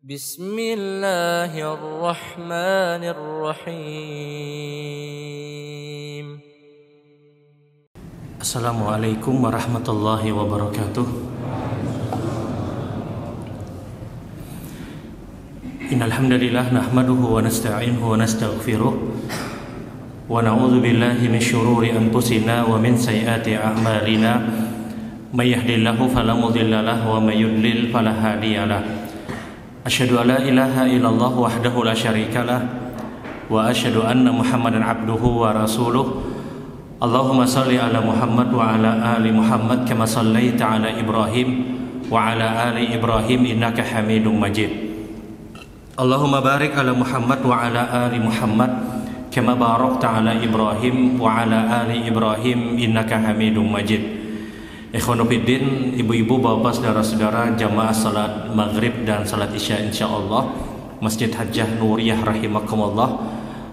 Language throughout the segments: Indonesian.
Bismillahirrahmanirrahim. Assalamualaikum warahmatullahi wabarakatuh. Innal hamdalillah nahmaduhu wa nasta'inuhu wa nastaghfiruh wa na'udzu billahi min syururi anfusina wa min sayyiati a'malina. May yahdihillahu fala mudilla lahu wa may yudlil fala hadiyalah. Asyhadu an la ilaha illallah wahdahu la syarikalah wa asyhadu anna Muhammadan abduhu wa rasuluh. Allahumma salli ala Muhammad wa ala ali Muhammad kama sallaita ala Ibrahim wa ala ali Ibrahim innaka Hamidum Majid. Allahumma barik ala Muhammad wa ala ali Muhammad kama barakta ala Ibrahim wa ala ali Ibrahim innaka Hamidum Majid. Ikhwanuddin, ibu-ibu, bapak, saudara-saudara, jamaah salat maghrib dan salat isya insyaallah Masjid Hajjah Nuriyah rahimakumullah.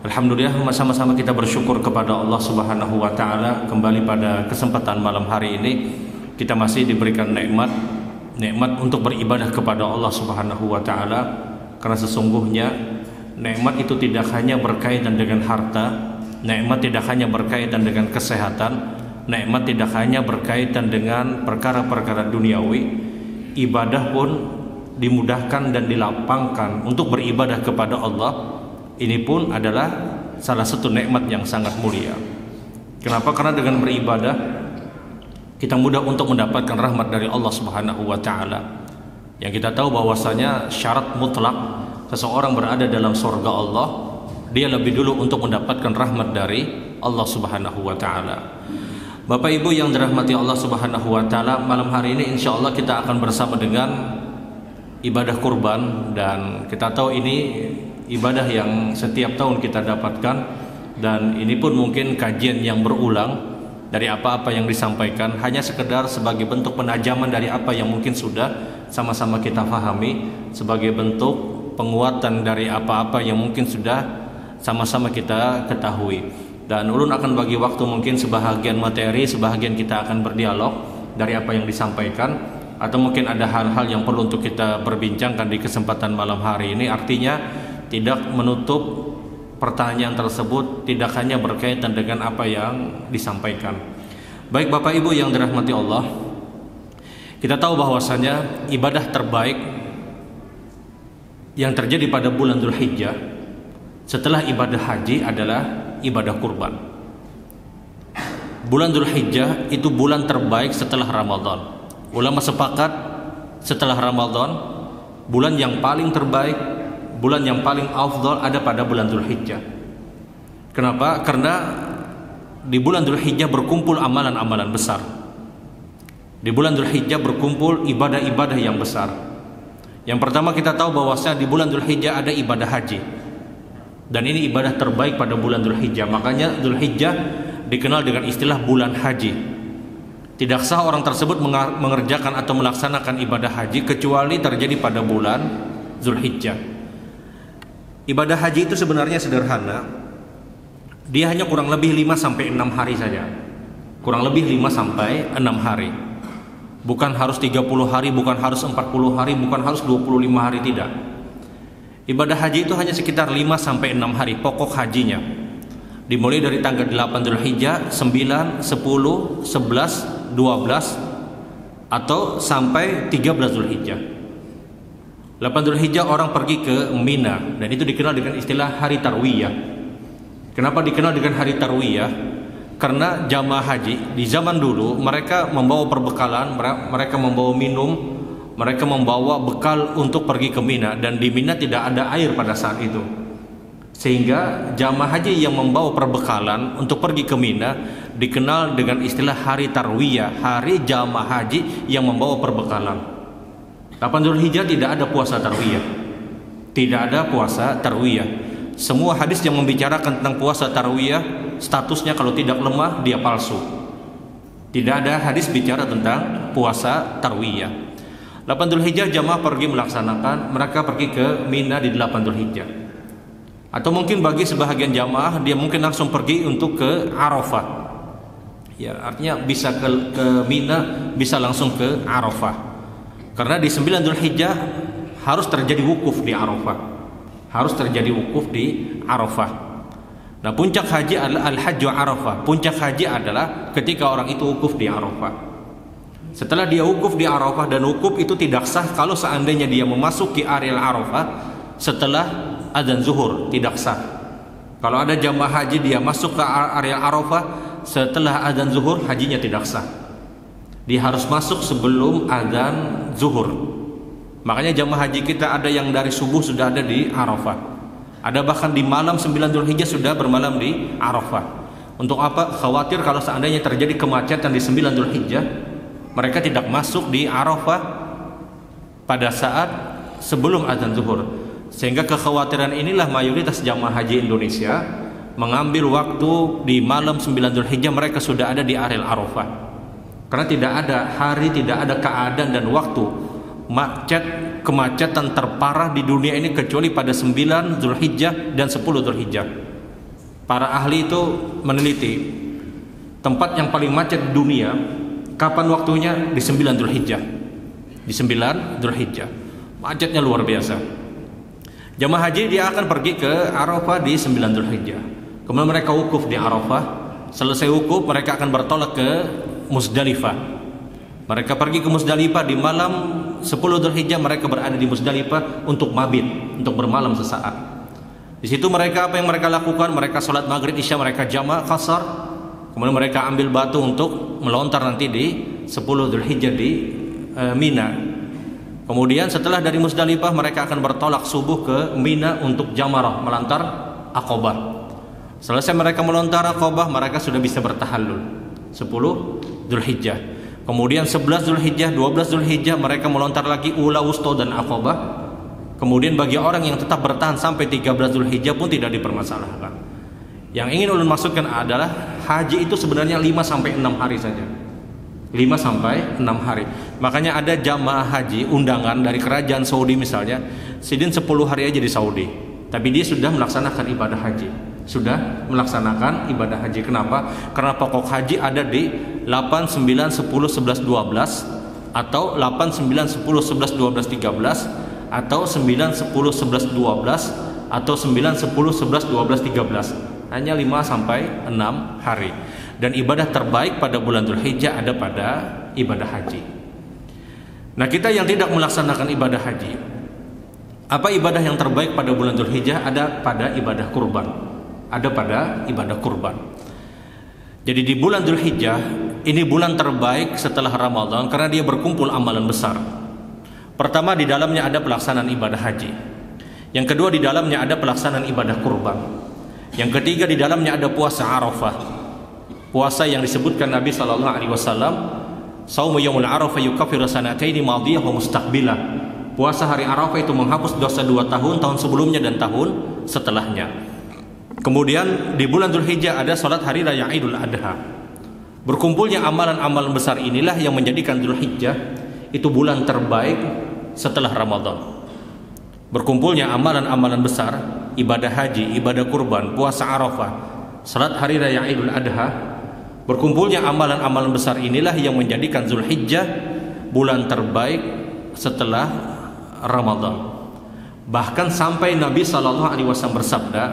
Alhamdulillah, sama-sama kita bersyukur kepada Allah Subhanahu wa taala. Kembali pada kesempatan malam hari ini kita masih diberikan nikmat untuk beribadah kepada Allah Subhanahu wa taala, karena sesungguhnya nikmat itu tidak hanya berkaitan dengan harta, nikmat tidak hanya berkaitan dengan kesehatan, nikmat tidak hanya berkaitan dengan perkara-perkara duniawi. Ibadah pun dimudahkan dan dilapangkan untuk beribadah kepada Allah. Ini pun adalah salah satu nikmat yang sangat mulia. Kenapa? Karena dengan beribadah kita mudah untuk mendapatkan rahmat dari Allah Subhanahu wa taala. Yang kita tahu bahwasanya syarat mutlak seseorang berada dalam surga Allah, dia lebih dulu untuk mendapatkan rahmat dari Allah Subhanahu wa taala. Bapak Ibu yang dirahmati Allah Subhanahu wa taala, malam hari ini insyaallah kita akan bersama dengan ibadah kurban. Dan kita tahu ini ibadah yang setiap tahun kita dapatkan, dan ini pun mungkin kajian yang berulang dari apa-apa yang disampaikan, hanya sekedar sebagai bentuk penajaman dari apa yang mungkin sudah sama-sama kita pahami, sebagai bentuk penguatan dari apa-apa yang mungkin sudah sama-sama kita ketahui. Dan ulun akan bagi waktu mungkin sebahagian materi, sebahagian kita akan berdialog dari apa yang disampaikan, atau mungkin ada hal-hal yang perlu untuk kita berbincangkan di kesempatan malam hari ini. Artinya tidak menutup pertanyaan tersebut tidak hanya berkaitan dengan apa yang disampaikan. Baik Bapak Ibu yang dirahmati Allah, kita tahu bahwasanya ibadah terbaik yang terjadi pada bulan Dzulhijjah setelah ibadah haji adalah ibadah kurban. Bulan Dzulhijjah itu bulan terbaik setelah Ramadan. Ulama sepakat setelah Ramadan bulan yang paling terbaik, bulan yang paling afdal ada pada bulan Dzulhijjah. Kenapa? Karena di bulan Dzulhijjah berkumpul amalan-amalan besar. Di bulan Dzulhijjah berkumpul ibadah-ibadah yang besar. Yang pertama kita tahu bahwasanya di bulan Dzulhijjah ada ibadah haji. Dan ini ibadah terbaik pada bulan Dzulhijjah. Makanya Dzulhijjah dikenal dengan istilah bulan haji. Tidak sah orang tersebut mengerjakan atau melaksanakan ibadah haji kecuali terjadi pada bulan Dzulhijjah. Ibadah haji itu sebenarnya sederhana. Dia hanya kurang lebih 5 sampai 6 hari saja. Kurang lebih 5 sampai 6 hari. Bukan harus 30 hari, bukan harus 40 hari, bukan harus 25 hari, tidak. Ibadah haji itu hanya sekitar 5 sampai 6 hari pokok hajinya. Dimulai dari tanggal 8 Dzulhijjah, 9, 10, 11, 12 atau sampai 13 Dzulhijjah. 8 Dzulhijjah orang pergi ke Mina, dan itu dikenal dengan istilah hari tarwiyah. Kenapa dikenal dengan hari tarwiyah? Karena jamaah haji di zaman dulu mereka membawa perbekalan, mereka membawa minum, mereka membawa bekal untuk pergi ke Mina, dan di Mina tidak ada air pada saat itu. Sehingga jamaah haji yang membawa perbekalan untuk pergi ke Mina dikenal dengan istilah hari tarwiyah, hari jamaah haji yang membawa perbekalan. 8 Dzulhijjah tidak ada puasa tarwiyah. Tidak ada puasa tarwiyah. Semua hadis yang membicarakan tentang puasa tarwiyah, statusnya kalau tidak lemah dia palsu. Tidak ada hadis bicara tentang puasa tarwiyah. 8 Dzulhijjah jamaah pergi melaksanakan, mereka pergi ke Mina di 8 Dzulhijjah. Atau mungkin bagi sebahagian jamaah dia mungkin langsung pergi untuk ke Arafah. Ya, artinya bisa ke Mina, bisa langsung ke Arafah. Karena di 9 Dzulhijjah harus terjadi wukuf di Arafah. Harus terjadi wukuf di Arafah. Nah, puncak haji adalah al-hajju Arafah. Puncak haji adalah ketika orang itu wukuf di Arafah. Setelah dia wukuf di Arafah, dan wukuf itu tidak sah kalau seandainya dia memasuki area Arafah setelah adzan zuhur, tidak sah. Kalau ada jamaah haji dia masuk ke area Arafah setelah adzan zuhur, hajinya tidak sah. Dia harus masuk sebelum adzan zuhur. Makanya jamaah haji kita ada yang dari subuh sudah ada di Arafah. Ada bahkan di malam 9 Dzulhijjah sudah bermalam di Arafah. Untuk apa? Khawatir kalau seandainya terjadi kemacetan di 9 Dzulhijjah, mereka tidak masuk di Arafah pada saat sebelum adzan zuhur. Sehingga kekhawatiran inilah mayoritas jamaah haji Indonesia mengambil waktu di malam 9 Dzulhijjah mereka sudah ada di area Arafah. Karena tidak ada hari, tidak ada keadaan dan waktu kemacetan terparah di dunia ini kecuali pada 9 Dzulhijjah dan 10 Dzulhijjah. Para ahli itu meneliti tempat yang paling macet di dunia kapan waktunya, di 9 Dzulhijjah. Di 9 Dzulhijjah. Macetnya luar biasa. Jamaah haji dia akan pergi ke Arafah di 9 Dzulhijjah. Kemudian mereka wukuf di Arafah. Selesai wukuf mereka akan bertolak ke Musdalifah. Mereka pergi ke Musdalifah di malam 10 Dzulhijjah, mereka berada di Musdalifah untuk mabit, untuk bermalam sesaat. Di situ mereka apa yang mereka lakukan? Mereka sholat maghrib isya, mereka jama' qasar. Kemudian mereka ambil batu untuk melontar nanti di 10 Dzulhijjah di Mina. Kemudian setelah dari Musdalifah mereka akan bertolak subuh ke Mina untuk jamarah, melontar Aqabah. Selesai mereka melontar Aqabah, mereka sudah bisa bertahallul 10 Dzulhijjah. Kemudian 11 Dzulhijjah, 12 Dzulhijjah mereka melontar lagi Ula, Wusta dan Aqabah. Kemudian bagi orang yang tetap bertahan sampai 13 Dzulhijjah pun tidak dipermasalahkan. Yang ingin ulun maksudkan adalah haji itu sebenarnya 5 sampai 6 hari saja. 5 sampai 6 hari. Makanya ada jamaah haji undangan dari kerajaan Saudi misalnya, sidin 10 hari aja di Saudi. Tapi dia sudah melaksanakan ibadah haji. Sudah melaksanakan ibadah haji. Kenapa? Karena pokok haji ada di 8, 9, 10, 11, 12 atau 8, 9, 10, 11, 12, 13 atau 9, 10, 11, 12 atau 9, 10, 11, 12, 13. Hanya 5 sampai 6 hari. Dan ibadah terbaik pada bulan Dzulhijjah ada pada ibadah haji. Nah, kita yang tidak melaksanakan ibadah haji, apa ibadah yang terbaik pada bulan Dzulhijjah? Ada pada ibadah kurban. Ada pada ibadah kurban. Jadi di bulan Dzulhijjah ini bulan terbaik setelah Ramadan karena dia berkumpul amalan besar. Pertama, di dalamnya ada pelaksanaan ibadah haji. Yang kedua, di dalamnya ada pelaksanaan ibadah kurban. Yang ketiga, di dalamnya ada puasa Arafah. Puasa yang disebutkan Nabi sallallahu alaihi wasallam, "Shaumu yaumul Arafah yukaffiru sanataini madiyah wa mustaqbilah." Puasa hari Arafah itu menghapus dosa 2 tahun, tahun sebelumnya dan tahun setelahnya. Kemudian di bulan Dzulhijjah ada salat hari raya Idul Adha. Berkumpulnya amalan-amalan besar inilah yang menjadikan Dzulhijjah itu bulan terbaik setelah Ramadan. Berkumpulnya amalan-amalan besar, ibadah haji, ibadah kurban, puasa Arafah, salat hari raya Idul Adha. Berkumpulnya amalan-amalan besar inilah yang menjadikan Dzulhijjah bulan terbaik setelah Ramadan. Bahkan sampai Nabi sallallahu alaihi wasallam bersabda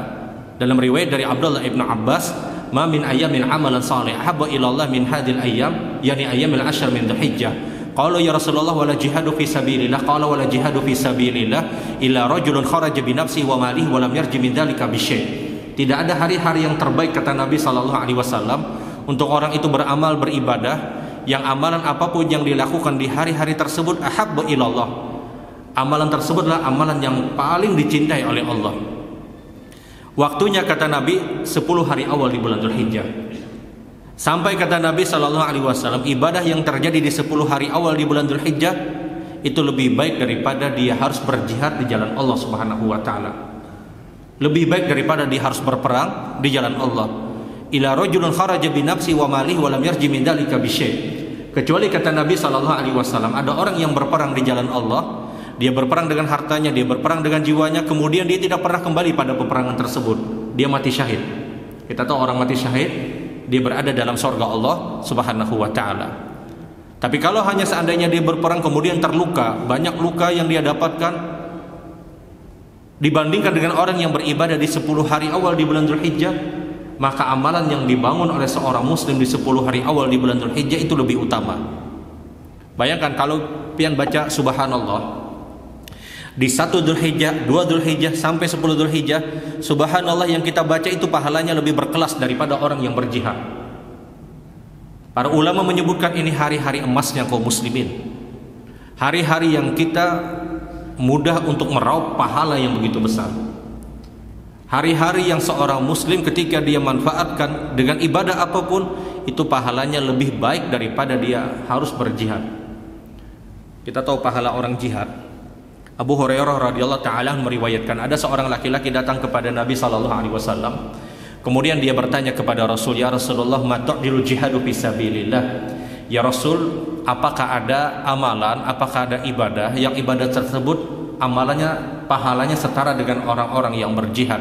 dalam riwayat dari Abdullah ibn Abbas, "Ma min ayyamin amalan salih habba ila Allah min hadhil ayyam, yani ayyamil ashr min Dzulhijjah." Qala ya Rasulullah wala jihadu fi sabilillah, qala wala jihadu fi sabilillah illa rajulun kharaja bi nafsihi wa malihi wa lam yarji min dzalika bi syai'. Tidak ada hari-hari yang terbaik kata Nabi sallallahu alaihi wasallam untuk orang itu beramal beribadah yang amalan apapun yang dilakukan di hari-hari tersebut ahabba ilallah. Amalan tersebutlah amalan yang paling dicintai oleh Allah. Waktunya kata Nabi 10 hari awal di bulan Dzulhijjah. Sampai kata Nabi sallallahu alaihi wasallam, ibadah yang terjadi di 10 hari awal di bulan Dzulhijjah itu lebih baik daripada dia harus berjihad di jalan Allah Subhanahu wa taala. Lebih baik daripada dia harus berperang di jalan Allah. Ila rajulun kharaja bi nafsi wa malihi wa lam yarji min dzalika bi syai'. Kecuali kata Nabi sallallahu alaihi wasallam, ada orang yang berperang di jalan Allah, dia berperang dengan hartanya, dia berperang dengan jiwanya, kemudian dia tidak pernah kembali pada peperangan tersebut. Dia mati syahid. Kita tahu orang mati syahid dia berada dalam surga Allah Subhanahu wa taala. Tapi kalau hanya seandainya dia berperang kemudian terluka, banyak luka yang dia dapatkan, dibandingkan dengan orang yang beribadah di 10 hari awal di bulan Dzulhijjah, maka amalan yang dibangun oleh seorang muslim di 10 hari awal di bulan Dzulhijjah itu lebih utama. Bayangkan kalau pian baca subhanallah di 1 Dzulhijjah, 2 Dzulhijjah sampai 10 Dzulhijjah, subhanallah yang kita baca itu pahalanya lebih berkelas daripada orang yang berjihad. Para ulama menyebutkan ini hari-hari emasnya kaum muslimin, hari-hari yang kita mudah untuk meraup pahala yang begitu besar, hari-hari yang seorang muslim ketika dia manfaatkan dengan ibadah apapun itu pahalanya lebih baik daripada dia harus berjihad. Kita tahu pahala orang jihad. Abu Hurairah radhiyallahu taala meriwayatkan ada seorang laki-laki datang kepada Nabi sallallahu alaihi wasallam, kemudian dia bertanya kepada Rasul, "Ya Rasulullah, ma ta'dilul jihadu fisabilillah?" Ya Rasul, apakah ada amalan, apakah ada ibadah yang ibadah tersebut amalannya, pahalanya setara dengan orang-orang yang berjihad?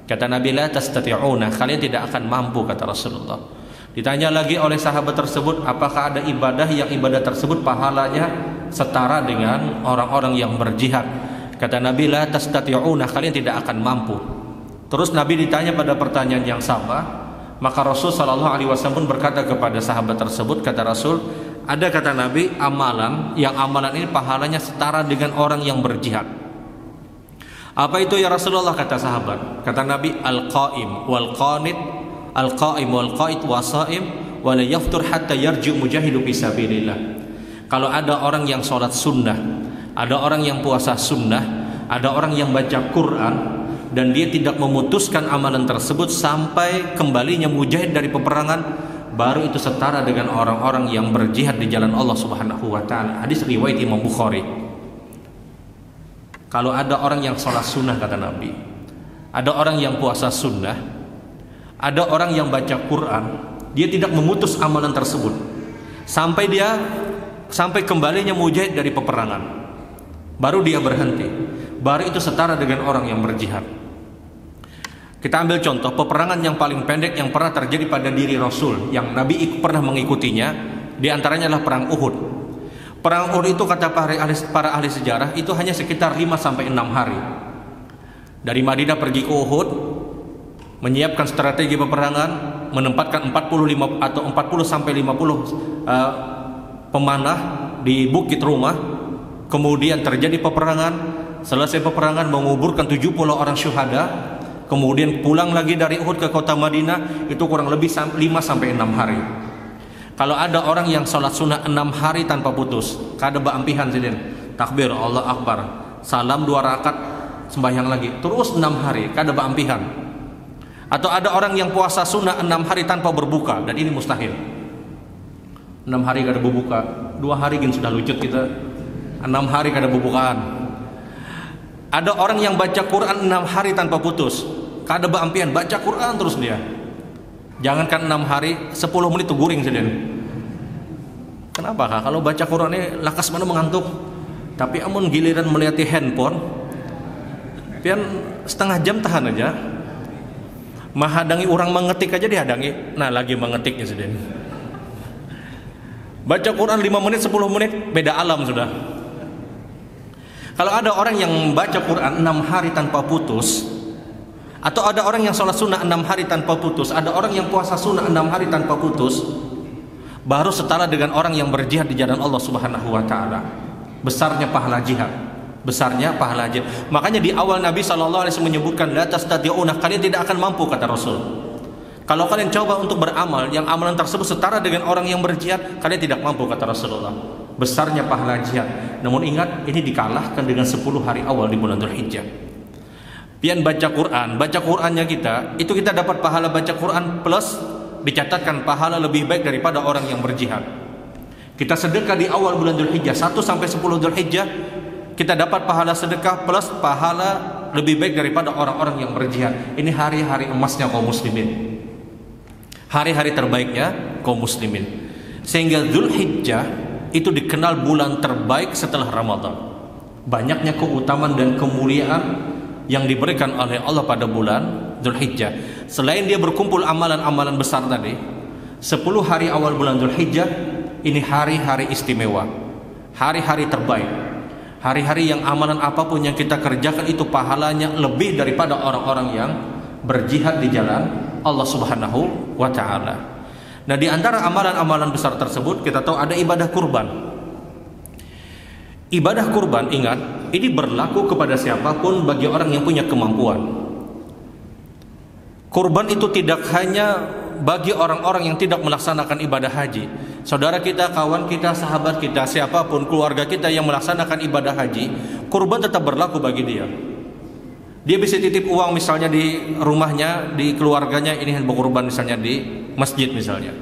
Kata Nabi, la tastati'una, kalian tidak akan mampu, kata Rasulullah. Ditanya lagi oleh sahabat tersebut, apakah ada ibadah yang ibadah tersebut pahalanya setara dengan orang-orang yang berjihad? Kata Nabi, la tastati'una, kalian tidak akan mampu. Terus Nabi ditanya pada pertanyaan yang sama, maka Rasul sallallahu alaihi wasallam pun berkata kepada sahabat tersebut, kata Rasul, ada, kata Nabi, amalan yang amalan ini pahalanya setara dengan orang yang berjihad. Apa itu ya Rasulullah, kata sahabat? Kata Nabi, al-qaim wal qanit, al-qaim wal qait wasaim wa la yaftur hatta yarji mujahidu fisabilillah. Kalau ada orang yang sholat sunnah, ada orang yang puasa sunnah, ada orang yang baca Quran, dan dia tidak memutuskan amalan tersebut sampai kembalinya mujahid dari peperangan, baru itu setara dengan orang-orang yang berjihad di jalan Allah Subhanahu wa taala. Hadis riwayat Imam Bukhari. Kalau ada orang yang sholat sunnah, kata Nabi, ada orang yang puasa sunnah, ada orang yang baca Quran, dia tidak memutus amalan tersebut sampai kembalinya mujahid dari peperangan, baru dia berhenti, baru itu setara dengan orang yang berjihad. Kita ambil contoh peperangan yang paling pendek yang pernah terjadi pada diri Rasul, yang Nabi pernah mengikutinya, di antaranya adalah perang Uhud. Perang Uhud itu kata para ahli sejarah itu hanya sekitar 5-6 hari. Dari Madinah pergi ke Uhud, menyiapkan strategi peperangan, menempatkan 40 sampai 50 pemanah di bukit rumah. Kemudian terjadi peperangan, selesai peperangan menguburkan 70 orang syuhada. Kemudian pulang lagi dari Uhud ke kota Madinah, itu kurang lebih 5-6 hari. Kalau ada orang yang sholat sunnah 6 hari tanpa putus, kada baampihan sidin, takbir Allah Akbar, salam 2 rakaat, sembahyang lagi, terus 6 hari kada baampihan. Atau ada orang yang puasa sunnah 6 hari tanpa berbuka, dan ini mustahil. 6 hari kada berbuka, 2 hari gini sudah lucut kita, 6 hari kada berbukaan. Ada orang yang baca Quran 6 hari tanpa putus, kada baampian, baca Quran terus dia. Jangankan 6 hari, 10 menit tuh guring sedang. Kenapa kah? Kalau baca Quran ini lakas mana mengantuk. Tapi amun giliran melihat handphone, pian setengah jam tahan aja. Mahadangi orang mengetik aja dihadangi. Nah, lagi mengetiknya sedang. Baca Quran 5 menit, 10 menit, beda alam sudah. Kalau ada orang yang baca Quran 6 hari tanpa putus, atau ada orang yang sholat sunnah 6 hari tanpa putus, ada orang yang puasa sunnah 6 hari tanpa putus, baru setara dengan orang yang berjihad di jalan Allah Subhanahu wa taala. Besarnya pahala jihad, besarnya pahala jihad. Makanya di awal Nabi sallallahu alaihi wasallam menyebutkan la tastati'una, kalian tidak akan mampu, kata Rasul. Kalau kalian coba untuk beramal yang amalan tersebut setara dengan orang yang berjihad, kalian tidak mampu, kata Rasulullah. Besarnya pahala jihad. Namun ingat, ini dikalahkan dengan 10 hari awal di bulan Dzulhijjah. Pian baca Quran, baca Qurannya kita, itu kita dapat pahala baca Quran plus dicatatkan pahala lebih baik daripada orang yang berjihad. Kita sedekah di awal bulan Dzulhijjah 1 sampai 10 Dzulhijjah, kita dapat pahala sedekah plus pahala lebih baik daripada orang-orang yang berjihad. Ini hari-hari emasnya kaum muslimin, hari-hari terbaiknya kaum muslimin. Sehingga Dzulhijjah itu dikenal bulan terbaik setelah Ramadan. Banyaknya keutamaan dan kemuliaan yang diberikan oleh Allah pada bulan Dzulhijjah. Selain dia berkumpul amalan-amalan besar tadi, 10 hari awal bulan Dzulhijjah ini hari-hari istimewa, hari-hari terbaik. Hari-hari yang amalan apapun yang kita kerjakan itu pahalanya lebih daripada orang-orang yang berjihad di jalan Allah Subhanahu wa taala. Nah, di antara amalan-amalan besar tersebut kita tahu ada ibadah kurban. Ibadah kurban, ingat, ini berlaku kepada siapapun bagi orang yang punya kemampuan. Kurban itu tidak hanya bagi orang-orang yang tidak melaksanakan ibadah haji. Saudara kita, kawan kita, sahabat kita, siapapun, keluarga kita yang melaksanakan ibadah haji, kurban tetap berlaku bagi dia. Dia bisa titip uang misalnya di rumahnya, di keluarganya, ini berkurban misalnya di masjid misalnya.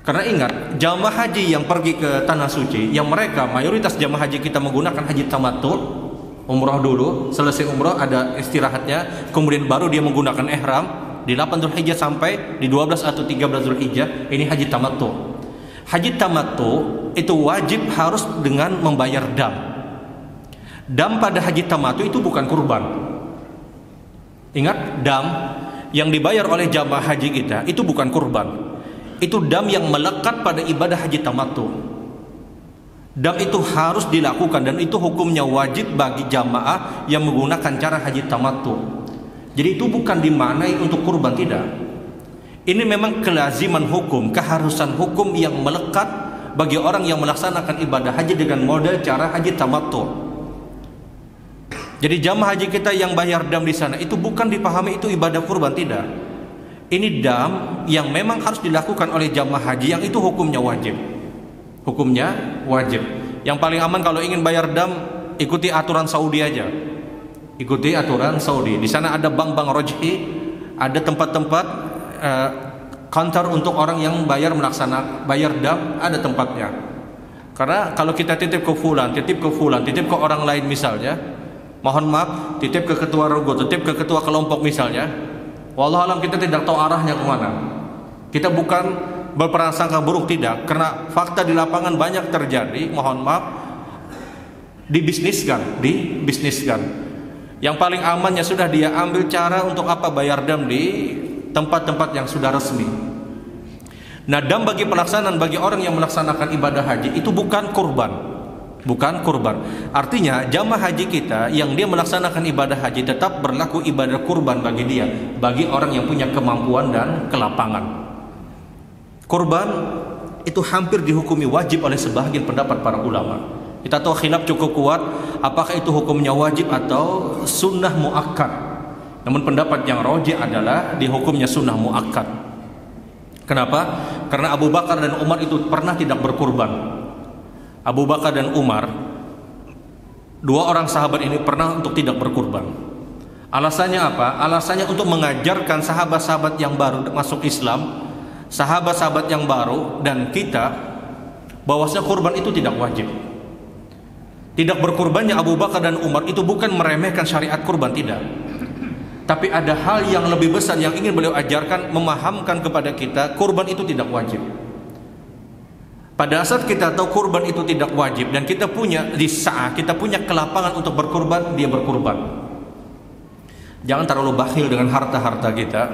Karena ingat, jamaah haji yang pergi ke tanah suci, yang mereka mayoritas jamaah haji kita menggunakan haji tamattu, umrah dulu, selesai umrah ada istirahatnya, kemudian baru dia menggunakan ihram di 8 Dzulhijjah sampai di 12 atau 13 Dzulhijjah, ini haji tamattu. Haji tamattu itu wajib harus dengan membayar dam. Dam pada haji tamattu itu bukan kurban. Ingat, dam yang dibayar oleh jamaah haji kita itu bukan kurban. Itu dam yang melekat pada ibadah haji tamattu. Dam itu harus dilakukan dan itu hukumnya wajib bagi jamaah yang menggunakan cara haji tamattu. Jadi itu bukan dimaknai untuk kurban, tidak. Ini memang kelaziman hukum, keharusan hukum yang melekat bagi orang yang melaksanakan ibadah haji dengan model cara haji tamattu. Jadi jamaah haji kita yang bayar dam di sana itu bukan dipahami itu ibadah kurban, tidak. Ini dam yang memang harus dilakukan oleh jamaah haji yang itu hukumnya wajib. Hukumnya wajib. Yang paling aman kalau ingin bayar dam, ikuti aturan Saudi aja. Ikuti aturan Saudi. Di sana ada bank-bank rojhi, ada tempat-tempat counter untuk orang yang bayar dam, ada tempatnya. Karena kalau kita titip ke fulan, titip ke orang lain misalnya, mohon maaf, titip ke ketua rego, titip ke ketua kelompok misalnya, wallahualam kita tidak tahu arahnya kemana. Kita bukan berprasangka buruk, tidak, karena fakta di lapangan banyak terjadi, mohon maaf, dibisniskan. Yang paling amannya sudah dia ambil cara untuk apa, bayar dam di tempat-tempat yang sudah resmi. Nah, dam bagi pelaksanaan, bagi orang yang melaksanakan ibadah haji itu bukan kurban. Bukan kurban. Artinya jamaah haji kita yang dia melaksanakan ibadah haji tetap berlaku ibadah kurban bagi dia, bagi orang yang punya kemampuan dan kelapangan. Kurban itu hampir dihukumi wajib oleh sebagian pendapat para ulama. Kita tahu khilaf cukup kuat apakah itu hukumnya wajib atau sunnah muakkad. Namun pendapat yang rajih adalah dihukumnya sunnah muakkad. Kenapa? Karena Abu Bakar dan Umar itu pernah tidak berkurban. Abu Bakar dan Umar, dua orang sahabat ini pernah untuk tidak berkurban. Alasannya apa? Alasannya untuk mengajarkan sahabat-sahabat yang baru masuk Islam, sahabat-sahabat yang baru dan kita, bahwasanya kurban itu tidak wajib. Tidak berkurbannya Abu Bakar dan Umar itu bukan meremehkan syariat kurban, tidak. Tapi ada hal yang lebih besar yang ingin beliau ajarkan, memahamkan kepada kita kurban itu tidak wajib. Pada saat kita tahu kurban itu tidak wajib dan kita punya kita punya kelapangan untuk berkurban, dia berkurban. Jangan terlalu bakhil dengan harta-harta kita.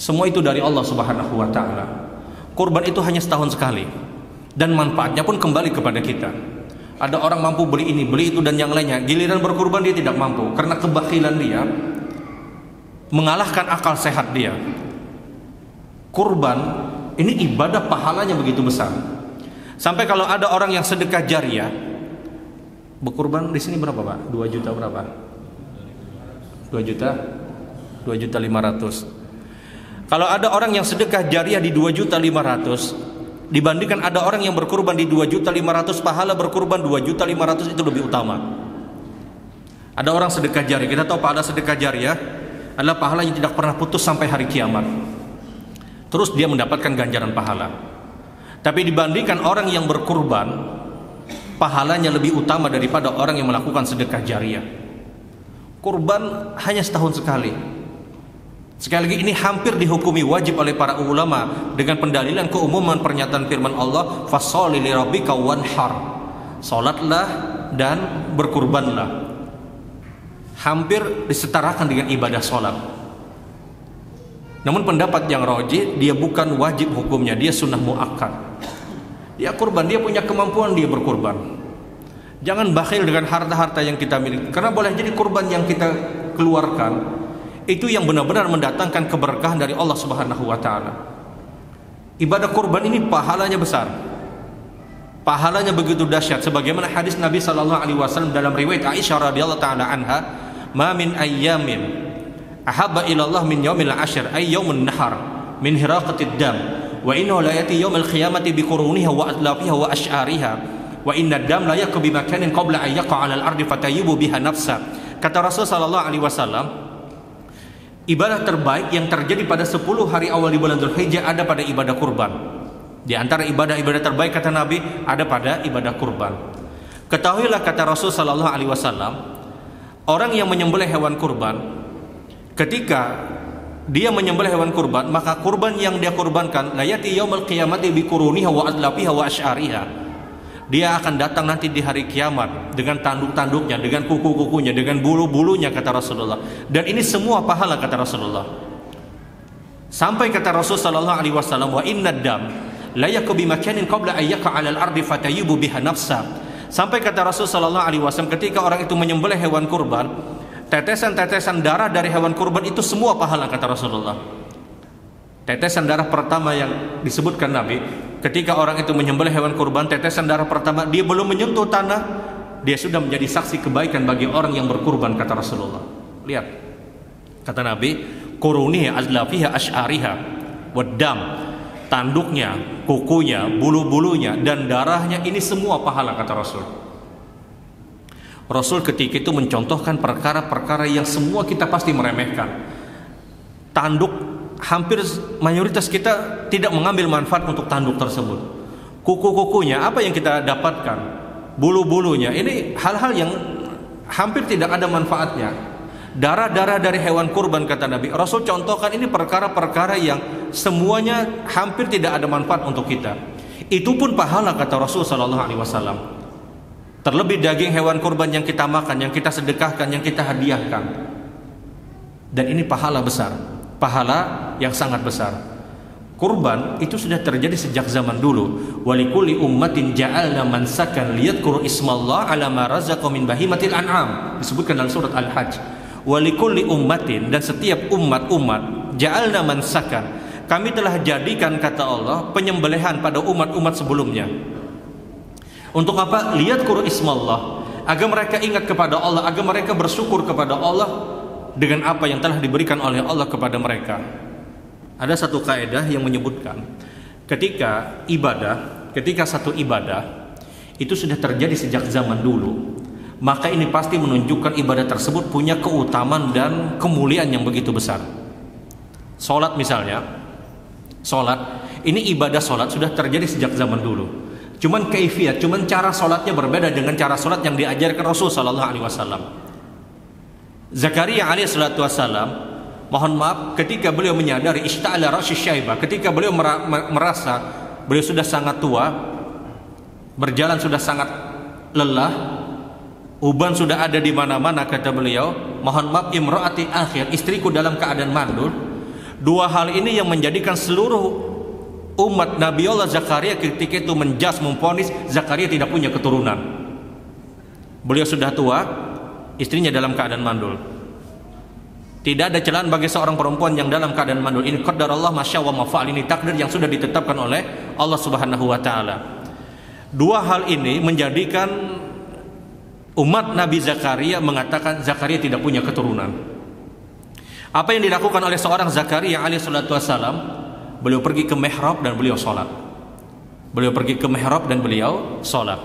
Semua itu dari Allah Subhanahu wa taala. Kurban itu hanya setahun sekali dan manfaatnya pun kembali kepada kita. Ada orang mampu beli ini, beli itu dan yang lainnya. Giliran berkurban dia tidak mampu karena kebakhilan dia, mengalahkan akal sehat dia. Kurban ini ibadah pahalanya begitu besar. Sampai kalau ada orang yang sedekah jariah, berkurban di sini berapa Pak? 2 juta berapa? 2 juta? 2.500.000. Kalau ada orang yang sedekah jariah di 2.500.000 dibandingkan ada orang yang berkurban di 2.500.000, pahala berkurban 2.500.000 itu lebih utama. Ada orang sedekah jariah, kita tahu pahala sedekah jariah adalah pahala yang tidak pernah putus sampai hari kiamat. Terus dia mendapatkan ganjaran pahala. Tapi dibandingkan orang yang berkurban, pahalanya lebih utama daripada orang yang melakukan sedekah jariah. Kurban hanya setahun sekali. Sekali lagi ini hampir dihukumi wajib oleh para ulama dengan pendalilan keumuman pernyataan firman Allah, fasholli lirabbika wanhar. Salatlah dan berkurbanlah. Hampir disetarakan dengan ibadah salat. Namun pendapat yang rajih, dia bukan wajib hukumnya, dia sunnah muakkad. Dia kurban, dia punya kemampuan, dia berkurban. Jangan bakhil dengan harta-harta yang kita miliki, karena boleh jadi kurban yang kita keluarkan itu yang benar-benar mendatangkan keberkahan dari Allah Subhanahu wa taala. Ibadah kurban ini pahalanya besar. Pahalanya begitu dahsyat, sebagaimana hadis Nabi sallallahu alaihi wasallam dalam riwayat Aisyah radhiyallahu taala anha, "Ma min ayyamin ahabba ila Allah min yaumil ashr ay yaumun nahar min hiraqatid dam wa innahu la yati yaumil qiyamati bi quruniha wa adlafiha wa ash'ariha wa inna dam la yakbu bi makanin qabla an yaqa 'ala al-ardi fatayyibu biha nafsa." Kata Rasul sallallahu alaihi wasallam, ibadah terbaik yang terjadi pada 10 hari awal di bulan Dzulhijjah ada pada ibadah kurban. Di antara ibadah-ibadah terbaik kata Nabi ada pada ibadah kurban. Ketahuilah kata Rasul sallallahu alaihi wasallam, orang yang menyembelih hewan kurban, ketika dia menyembelih hewan kurban, maka kurban yang dia kurbankan la yati yaumil qiyamati bi quruniha wa adlafiha wa ash'ariha. Dia akan datang nanti di hari kiamat dengan tanduk-tanduknya, dengan kuku-kukunya, dengan bulu-bulunya kata Rasulullah. Dan ini semua pahala kata Rasulullah. Sampai kata Rasul sallallahu alaihi wasallam, wa inna dam la yakbu bi makanin qabla an yaqa 'ala al-ardi fatayyibu biha nafsa. Sampai kata Rasul sallallahu alaihi wasallam, ketika orang itu menyembelih hewan kurban, tetesan-tetesan darah dari hewan kurban itu semua pahala kata Rasulullah. Tetesan darah pertama yang disebutkan Nabi, ketika orang itu menyembelih hewan kurban, tetesan darah pertama dia belum menyentuh tanah, dia sudah menjadi saksi kebaikan bagi orang yang berkurban kata Rasulullah. Lihat, kata Nabi, quruniha azlafiha ash'ariha waddam, tanduknya, kukunya, bulu-bulunya dan darahnya ini semua pahala kata Rasul. Rasul ketika itu mencontohkan perkara-perkara yang semua kita pasti meremehkan. Tanduk, hampir mayoritas kita tidak mengambil manfaat untuk tanduk tersebut. Kuku-kukunya, apa yang kita dapatkan? Bulu-bulunya, ini hal-hal yang hampir tidak ada manfaatnya. Darah-darah dari hewan kurban kata Nabi, Rasul contohkan ini perkara-perkara yang semuanya hampir tidak ada manfaat untuk kita. Itu pun pahala kata Rasul sallallahu alaihi wasallam. Terlebih daging hewan kurban yang kita makan, yang kita sedekahkan, yang kita hadiahkan. Dan ini pahala besar, pahala yang sangat besar. Kurban itu sudah terjadi sejak zaman dulu. Walikulli ummatin ja'alna mansakan liyadhkuru ismallah ala ma razaqahum min bahimatil an'am. Disebutkan dalam surat Al-Hajj. Walikulli ummatin, dan setiap umat ja'alna mansakan, kami telah jadikan kata Allah penyembelihan pada umat-umat sebelumnya. Untuk apa? Liyadhkuru ismallah, agar mereka ingat kepada Allah, agar mereka bersyukur kepada Allah dengan apa yang telah diberikan oleh Allah kepada mereka. Ada satu kaidah yang menyebutkan ketika satu ibadah itu sudah terjadi sejak zaman dulu, maka ini pasti menunjukkan ibadah tersebut punya keutamaan dan kemuliaan yang begitu besar. Salat misalnya, salat ini ibadah salat sudah terjadi sejak zaman dulu. Cuman kaifiyat, cuman cara salatnya berbeda dengan cara salat yang diajarkan Rasul sallallahu alaihi wasallam. Zakaria alaihi salatu wasallam, mohon maaf, ketika beliau menyadari ishta'ala ra'sy syaibah, ketika beliau merasa beliau sudah sangat tua, berjalan sudah sangat lelah, uban sudah ada di mana-mana, kata beliau, mohon maaf, imraati akhir, istriku dalam keadaan mandul. Dua hal ini yang menjadikan seluruh umat Nabi Allah Zakaria ketika itu menjas, memvonis Zakaria tidak punya keturunan. Beliau sudah tua, istrinya dalam keadaan mandul. Tidak ada celaan bagi seorang perempuan yang dalam keadaan mandul. Ini qadarallah masya wa mafa'al, ini takdir yang sudah ditetapkan oleh Allah Subhanahu wa taala. Dua hal ini menjadikan umat Nabi Zakaria mengatakan Zakaria tidak punya keturunan. Apa yang dilakukan oleh seorang Zakaria alaihi salatu wasalam? Beliau pergi ke mihrab dan beliau sholat.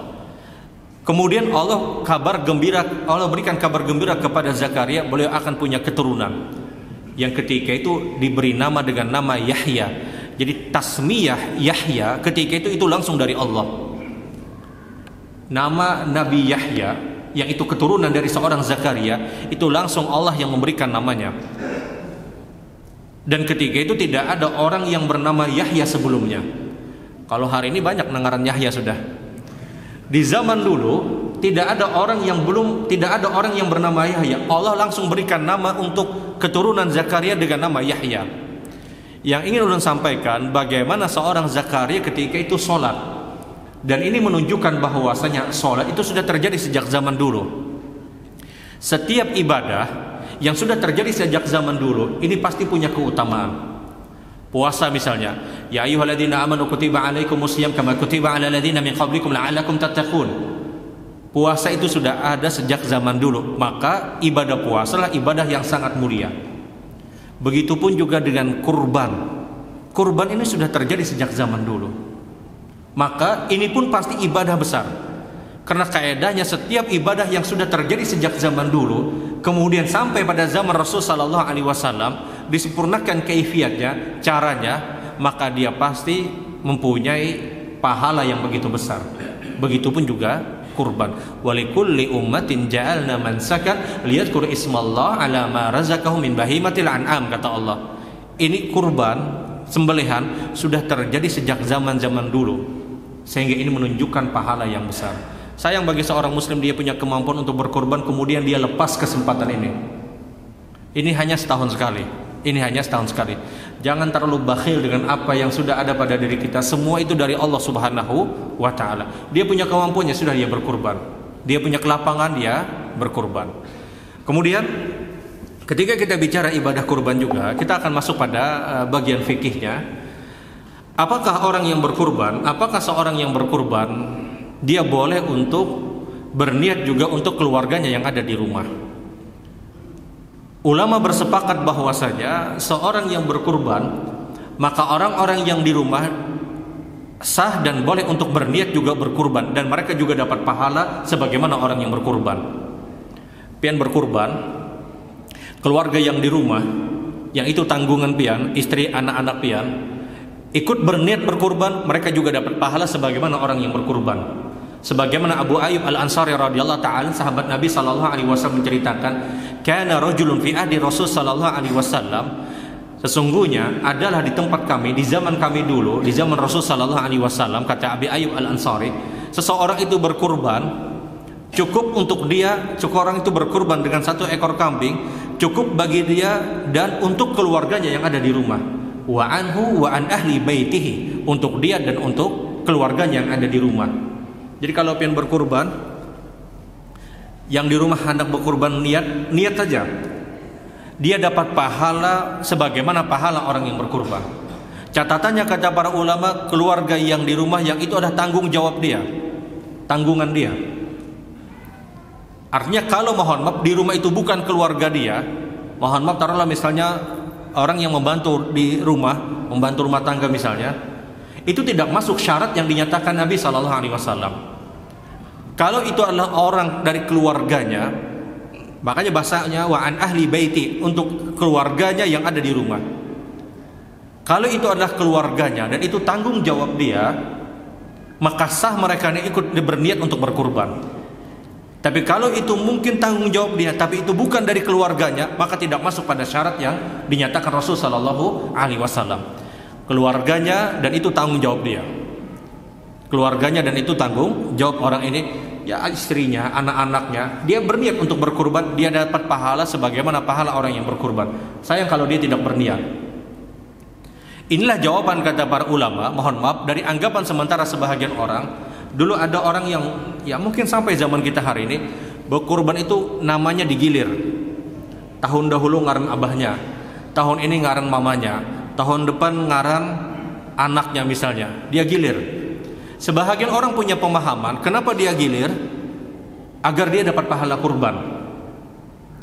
Kemudian Allah berikan kabar gembira kepada Zakaria, beliau akan punya keturunan yang ketika itu diberi nama dengan nama Yahya. Jadi tasmiyah Yahya ketika itu langsung dari Allah. Nama Nabi Yahya yang itu keturunan dari seorang Zakaria, itu langsung Allah yang memberikan namanya. Dan ketika itu tidak ada orang yang bernama Yahya sebelumnya. Kalau hari ini banyak pendengaran Yahya sudah. Di zaman dulu tidak ada orang yang bernama Yahya. Allah langsung berikan nama untuk keturunan Zakaria dengan nama Yahya. Yang ingin ulun sampaikan, bagaimana seorang Zakaria ketika itu sholat. Dan ini menunjukkan bahwasanya sholat itu sudah terjadi sejak zaman dulu. Setiap ibadah yang sudah terjadi sejak zaman dulu ini pasti punya keutamaan. Puasa misalnya, ya ayyuhalladzina amanu kutiba alaikumusiyam kama kutiba alal ladzina min qablikum la'allakum tattaqun. Puasa itu sudah ada sejak zaman dulu, maka ibadah puasa adalah ibadah yang sangat mulia. Begitupun juga dengan kurban. Kurban ini sudah terjadi sejak zaman dulu. Maka ini pun pasti ibadah besar. Karena kaedahnya setiap ibadah yang sudah terjadi sejak zaman dulu, kemudian sampai pada zaman Rasul sallallahu alaihi wasallam disempurnakan kaifiatnya, caranya, maka dia pasti mempunyai pahala yang begitu besar. Begitupun juga kurban. Walikulli ummatin ja'alna mansakan liyadhkuru ismallah ala ma razaqahum min bahimatil an'am, kata Allah. Ini kurban, sembelihan sudah terjadi sejak zaman-zaman dulu. Sehingga ini menunjukkan pahala yang besar. Sayang bagi seorang muslim dia punya kemampuan untuk berkorban, kemudian dia lepas kesempatan ini. Ini hanya setahun sekali. Ini hanya setahun sekali. Jangan terlalu bakhil dengan apa yang sudah ada pada diri kita. Semua itu dari Allah Subhanahu wa ta'ala. Dia punya kemampuannya, sudah dia berkorban. Dia punya kelapangan, dia berkorban. Kemudian ketika kita bicara ibadah kurban juga, kita akan masuk pada bagian fikihnya. Apakah orang yang berkurban, apakah seorang yang berkurban dia boleh untuk berniat juga untuk keluarganya yang ada di rumah? Ulama bersepakat bahwasanya seorang yang berkurban, maka orang-orang yang di rumah sah dan boleh untuk berniat juga berkurban, dan mereka juga dapat pahala sebagaimana orang yang berkurban. Pian berkurban, keluarga yang di rumah, yang itu tanggungan pian, istri, anak-anak pian, ikut berniat berkurban, mereka juga dapat pahala sebagaimana orang yang berkurban. Sebagaimana Abu Ayyub Al-Ansari radhiyallahu ta'ala, sahabat Nabi sallallahu alaihi wasallam menceritakan, kana rajulun fi ahdi Rasul sallallahu alaihi wasallam, sesungguhnya adalah di tempat kami, di zaman kami dulu, di zaman Rasul sallallahu alaihi wasallam, kata Abu Ayyub Al-Ansari, seseorang itu berkurban, cukup untuk dia, cukup orang itu berkurban dengan 1 ekor kambing, cukup bagi dia dan untuk keluarganya yang ada di rumah. Wa anhu wa an ahli baitihi, untuk dia dan untuk keluarganya yang ada di rumah. Jadi kalau pengen berkurban, yang di rumah hendak berkurban, niat saja, dia dapat pahala sebagaimana pahala orang yang berkurban. Catatannya kata para ulama, keluarga yang di rumah yang itu adalah tanggung jawab dia, tanggungan dia. Artinya kalau mohon maaf di rumah itu bukan keluarga dia, mohon maaf taruhlah misalnya orang yang membantu di rumah, membantu rumah tangga misalnya, itu tidak masuk syarat yang dinyatakan Nabi sallallahu alaihi wasallam. Kalau itu adalah orang dari keluarganya, makanya bahasanya wa an ahli baiti, untuk keluarganya yang ada di rumah. Kalau itu adalah keluarganya dan itu tanggung jawab dia, maka sah mereka ini ikut berniat untuk berkurban. Tapi kalau itu mungkin tanggung jawab dia, tapi itu bukan dari keluarganya, maka tidak masuk pada syarat yang dinyatakan Rasul sallallahu alaihi wasallam. Keluarganya dan itu tanggung jawab dia. Keluarganya dan itu tanggung jawab orang ini, ya istrinya, anak-anaknya, dia berniat untuk berkurban, dia dapat pahala sebagaimana pahala orang yang berkurban. Sayang kalau dia tidak berniat. Inilah jawaban kata para ulama, mohon maaf, dari anggapan sementara sebahagian orang. Dulu ada orang yang ya mungkin sampai zaman kita hari ini berkurban itu namanya digilir. Tahun dahulu ngaran abahnya, tahun ini ngaran mamanya, tahun depan ngaran anaknya misalnya. Dia gilir. Sebahagian orang punya pemahaman, kenapa dia gilir? Agar dia dapat pahala kurban.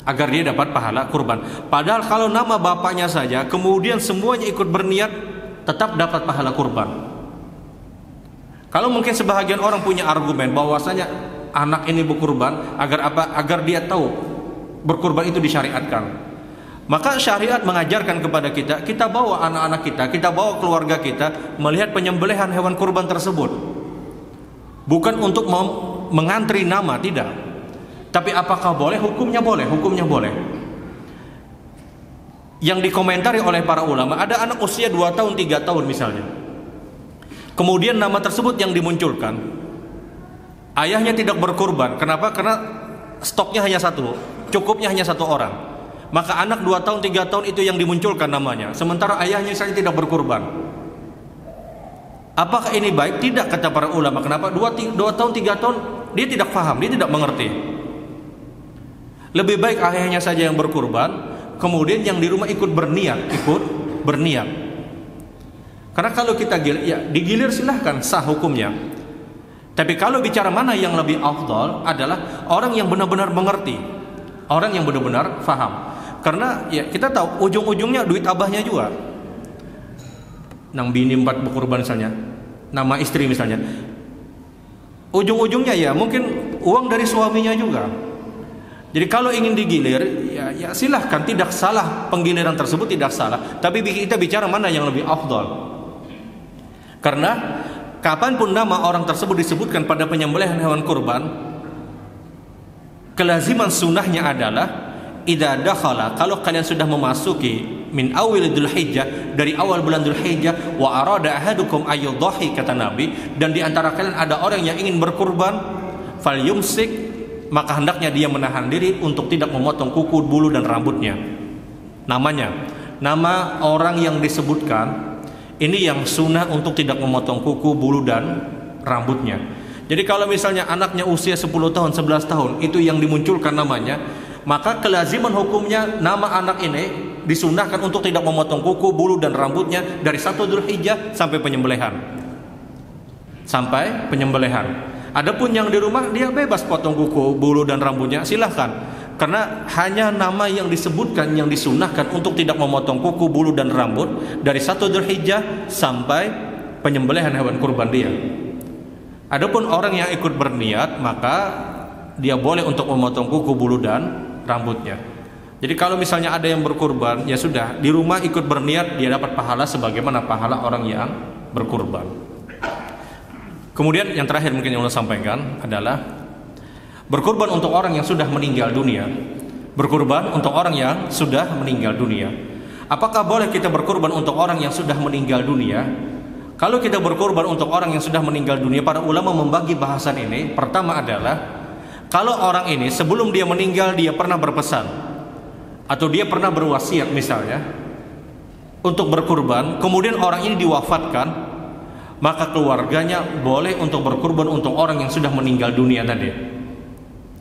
Agar dia dapat pahala kurban. Padahal kalau nama bapaknya saja, kemudian semuanya ikut berniat, tetap dapat pahala kurban. Kalau mungkin sebahagian orang punya argumen bahwasanya anak ini berkurban agar apa? Agar dia tahu berkurban itu disyariatkan. Maka syariat mengajarkan kepada kita, kita bawa anak-anak kita bawa keluarga kita melihat penyembelihan hewan kurban tersebut. Bukan untuk mengantri nama, tidak. Tapi apakah boleh? Hukumnya boleh, hukumnya boleh. Yang dikomentari oleh para ulama, ada anak usia 2 tahun, 3 tahun misalnya. Kemudian nama tersebut yang dimunculkan, ayahnya tidak berkurban. Kenapa? Karena stoknya hanya 1, cukupnya hanya 1 orang. Maka anak 2 tahun, 3 tahun itu yang dimunculkan namanya, sementara ayahnya saja tidak berkurban. Apakah ini baik? Tidak, kata para ulama. Kenapa? 2 tahun, 3 tahun dia tidak paham, dia tidak mengerti. Lebih baik ayahnya saja yang berkurban, kemudian yang di rumah ikut berniat. Karena kalau kita digilir silahkan, sah hukumnya. Tapi kalau bicara mana yang lebih afdal adalah orang yang benar-benar mengerti, orang yang benar-benar faham. Karena kita tahu ujung-ujungnya duit abahnya juga. Nang bini 4 berkurban misalnya, nama istri misalnya, ujung-ujungnya mungkin uang dari suaminya juga. Jadi kalau ingin digilir ya silahkan, tidak salah, penggiliran tersebut tidak salah. Tapi kita bicara mana yang lebih afdal. Karena kapanpun nama orang tersebut disebutkan pada penyembelihan hewan kurban, kelaziman sunnahnya adalah idza dakhala, kalau kalian sudah memasuki min awal Dzulhijjah, dari awal bulan Dzulhijjah, wa arada ahadukum ayyudhahi, kata Nabi, dan di antara kalian ada orang yang ingin berkurban, falyumsik, maka hendaknya dia menahan diri untuk tidak memotong kuku, bulu dan rambutnya. Nama orang yang disebutkan ini yang sunnah untuk tidak memotong kuku, bulu dan rambutnya. Jadi kalau misalnya anaknya usia 10 tahun, 11 tahun, itu yang dimunculkan namanya, maka kelaziman hukumnya nama anak ini disunahkan untuk tidak memotong kuku, bulu dan rambutnya dari 1 Dzulhijjah sampai penyembelihan. Adapun yang di rumah dia bebas potong kuku, bulu dan rambutnya, silahkan. Karena hanya nama yang disebutkan yang disunahkan untuk tidak memotong kuku, bulu dan rambut dari 1 Dzulhijjah sampai penyembelihan hewan kurban dia. Adapun orang yang ikut berniat, maka dia boleh untuk memotong kuku, bulu dan rambutnya. Jadi kalau misalnya ada yang berkurban, ya sudah, di rumah ikut berniat, dia dapat pahala sebagaimana pahala orang yang berkurban. Kemudian yang terakhir mungkin yang Allah sampaikan adalah berkurban untuk orang yang sudah meninggal dunia. Berkurban untuk orang yang sudah meninggal dunia. Apakah boleh kita berkurban untuk orang yang sudah meninggal dunia? Kalau kita berkurban untuk orang yang sudah meninggal dunia, para ulama membagi bahasan ini. Pertama adalah, kalau orang ini sebelum dia meninggal dia pernah berpesan atau dia pernah berwasiat misalnya untuk berkurban, kemudian orang ini diwafatkan, maka keluarganya boleh untuk berkurban untuk orang yang sudah meninggal dunia tadi.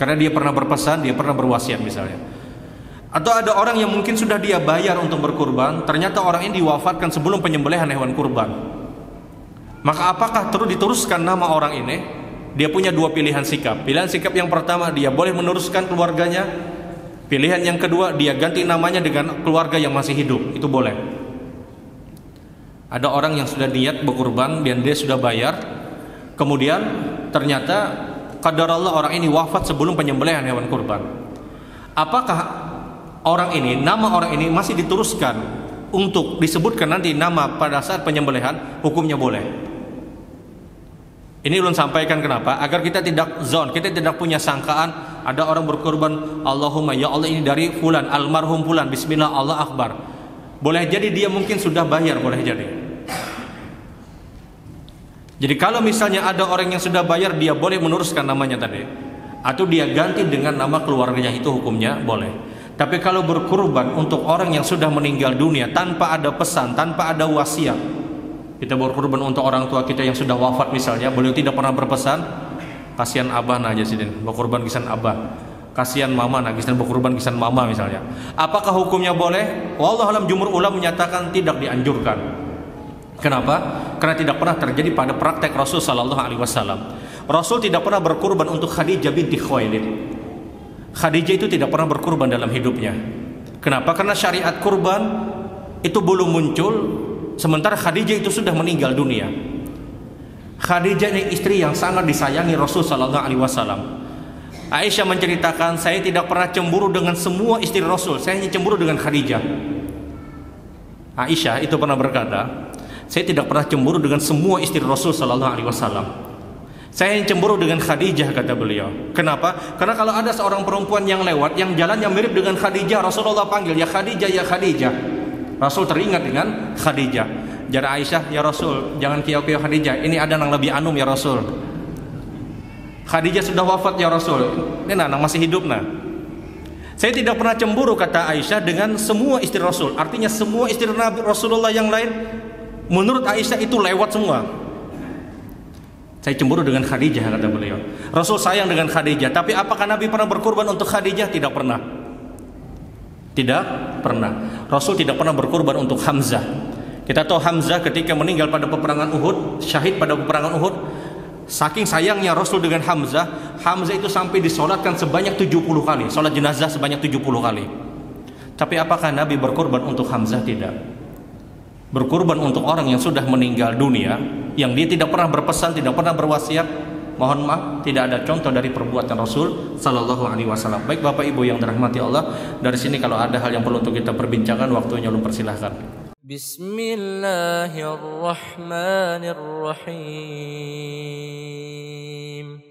Karena dia pernah berpesan, dia pernah berwasiat misalnya. Atau ada orang yang mungkin sudah dia bayar untuk berkurban, ternyata orang ini diwafatkan sebelum penyembelihan hewan kurban. Maka apakah terus diteruskan nama orang ini? Dia punya 2 pilihan sikap. Pilihan sikap yang pertama, dia boleh meneruskan keluarganya. Pilihan yang kedua, dia ganti namanya dengan keluarga yang masih hidup. Itu boleh. Ada orang yang sudah niat berkurban dan dia sudah bayar, kemudian ternyata qadarullah orang ini wafat sebelum penyembelihan hewan kurban. Apakah orang ini, nama orang ini masih diteruskan untuk disebutkan nanti nama pada saat penyembelihan? Hukumnya boleh. Ini ulun sampaikan kenapa? Agar kita tidak zon, kita tidak punya sangkaan ada orang berkorban, Allahumma ya Allah ini dari fulan, almarhum fulan, bismillah, Allah akbar. Boleh jadi dia mungkin sudah bayar, boleh jadi. Jadi kalau misalnya ada orang yang sudah bayar, dia boleh meneruskan namanya tadi, atau dia ganti dengan nama keluarganya, itu hukumnya boleh. Tapi kalau berkorban untuk orang yang sudah meninggal dunia tanpa ada pesan, tanpa ada wasiat, kita berkorban untuk orang tua kita yang sudah wafat misalnya, beliau tidak pernah berpesan, kasihan abah nah aja sih, berkorban kisan abah, kasihan mama nah kisan berkorban kisan mama misalnya. Apakah hukumnya boleh? Wallahu alam, jumhur ulama menyatakan tidak dianjurkan. Kenapa? Karena tidak pernah terjadi pada praktek Rasul sallallahu alaihi wasallam. Rasul tidak pernah berkorban untuk Khadijah binti Khuwailid. Khadijah itu tidak pernah berkorban dalam hidupnya. Kenapa? Karena syariat kurban itu belum muncul. Sementara Khadijah itu sudah meninggal dunia. Khadijah ini istri yang sangat disayangi Rasul sallallahu alaihi wasallam. Aisyah menceritakan, saya tidak pernah cemburu dengan semua istri Rasul, saya hanya cemburu dengan Khadijah. Aisyah itu pernah berkata, saya tidak pernah cemburu dengan semua istri Rasul sallallahu alaihi wasallam. Saya hanya cemburu dengan Khadijah, kata beliau. Kenapa? Karena kalau ada seorang perempuan yang lewat, yang jalannya mirip dengan Khadijah, Rasulullah panggil, ya Khadijah, ya Khadijah. Rasul teringat dengan Khadijah. Jara Aisyah, ya Rasul, jangan kiau-kiau Khadijah, ini ada yang lebih anum ya Rasul. Khadijah sudah wafat ya Rasul, ini nang masih hidup nah. Saya tidak pernah cemburu, kata Aisyah, dengan semua istri Rasul. Artinya semua istri Nabi Rasulullah yang lain, menurut Aisyah itu lewat semua. Saya cemburu dengan Khadijah, kata beliau. Rasul sayang dengan Khadijah, tapi apakah Nabi pernah berkorban untuk Khadijah? Tidak pernah. Tidak pernah. Rasul tidak pernah berkorban untuk Hamzah. Kita tahu Hamzah ketika meninggal pada peperangan Uhud, syahid pada peperangan Uhud, saking sayangnya Rasul dengan Hamzah, Hamzah itu sampai disolatkan sebanyak 70 kali, solat jenazah sebanyak 70 kali. Tapi apakah Nabi berkorban untuk Hamzah? Tidak. Berkorban untuk orang yang sudah meninggal dunia, yang dia tidak pernah berpesan, tidak pernah berwasiat, mohon maaf, tidak ada contoh dari perbuatan Rasul sallallahu alaihi wasallam. Baik Bapak Ibu yang dirahmati Allah, dari sini kalau ada hal yang perlu untuk kita perbincangkan, waktunya ulun persilahkan. Bismillahirrahmanirrahim.